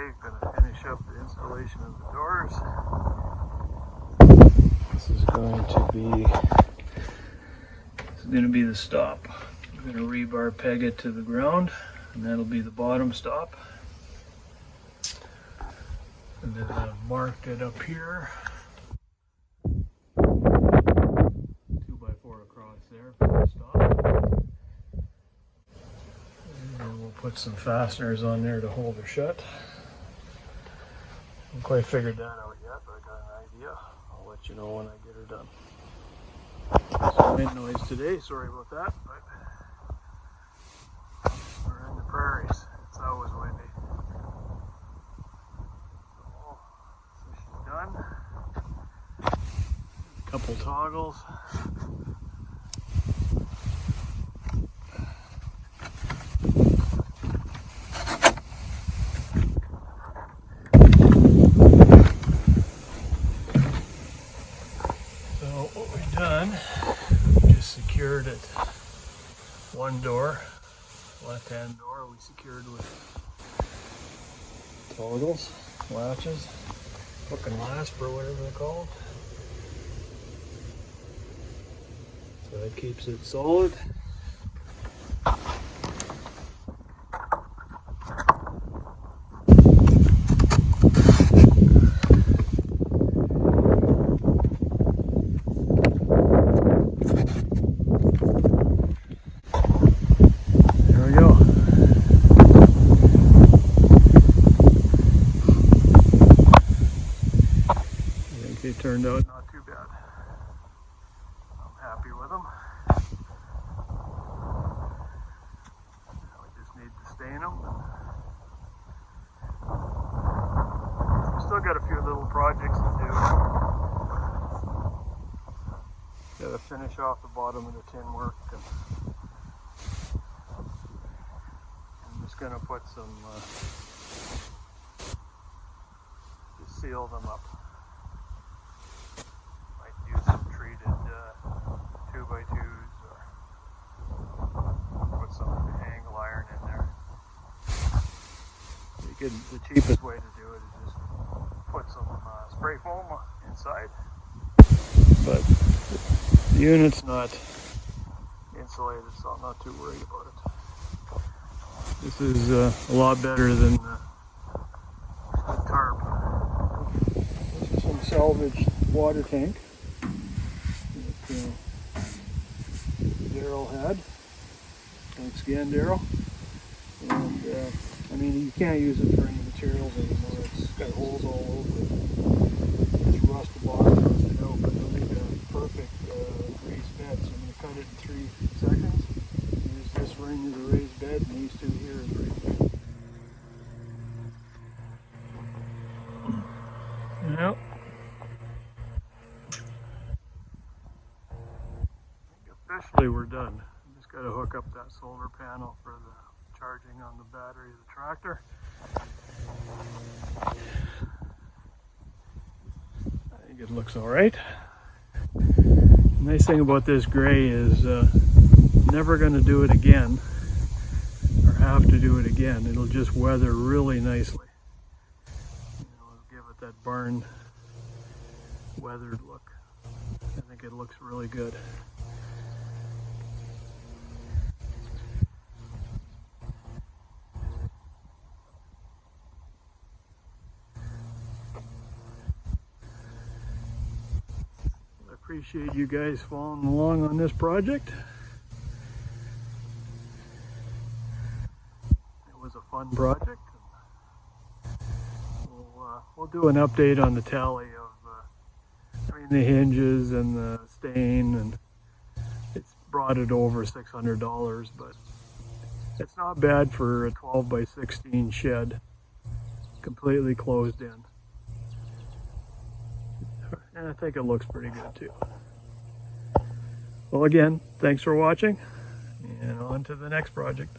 today. Gonna finish up the installation of the doors. This is going to be the stop. We're gonna rebar peg it to the ground, and that'll be the bottom stop. And then I've marked it up here. 2x4 across there for the stop. And then we'll put some fasteners on there to hold her shut. I haven't quite figured that out yet, but I got an idea. I'll let you know when I get her done. Some wind noise today, sorry about that, but we're in the prairies. It's always windy. So she's done. A couple toggles. Just secured it. One door, left-hand door, we secured with toggles, latches, hook and lasp, or whatever they're called. So that keeps it solid. They turned out not too bad. I'm happy with them. Now we just need to stain them. We still got a few little projects to do. Got to finish off the bottom of the tin work. And I'm just going to put some, just seal them up. Some treated 2x2s, or put some angle iron in there. The cheapest way to do it is just put some spray foam inside, but the unit's not insulated, so I'm not too worried about it. This is a lot better than the tarp. This is some salvaged water tank Daryl had. Thanks again, Daryl. And I mean, you can't use it for any materials anymore. It's got holes all over it. It's rusted off, rusted out, but it'll make a perfect raised bed. So I'm going to cut it in 3 seconds. Use this ring as a raised bed, and these two here as raised bed. Yep. Officially we're done. Just got to hook up that solar panel for the charging on the battery of the tractor. I think it looks alright. The nice thing about this gray is never going to do it again, or have to do it again. It'll just weather really nicely. It'll give it that barn weathered look. I think it looks really good. Appreciate you guys following along on this project. It was a fun project. We'll do an update on the tally of the hinges and the stain, and it's brought it over $600, but it's not bad for a 12x16 shed, completely closed in. And I think it looks pretty good too. Well, again, thanks for watching, and on to the next project.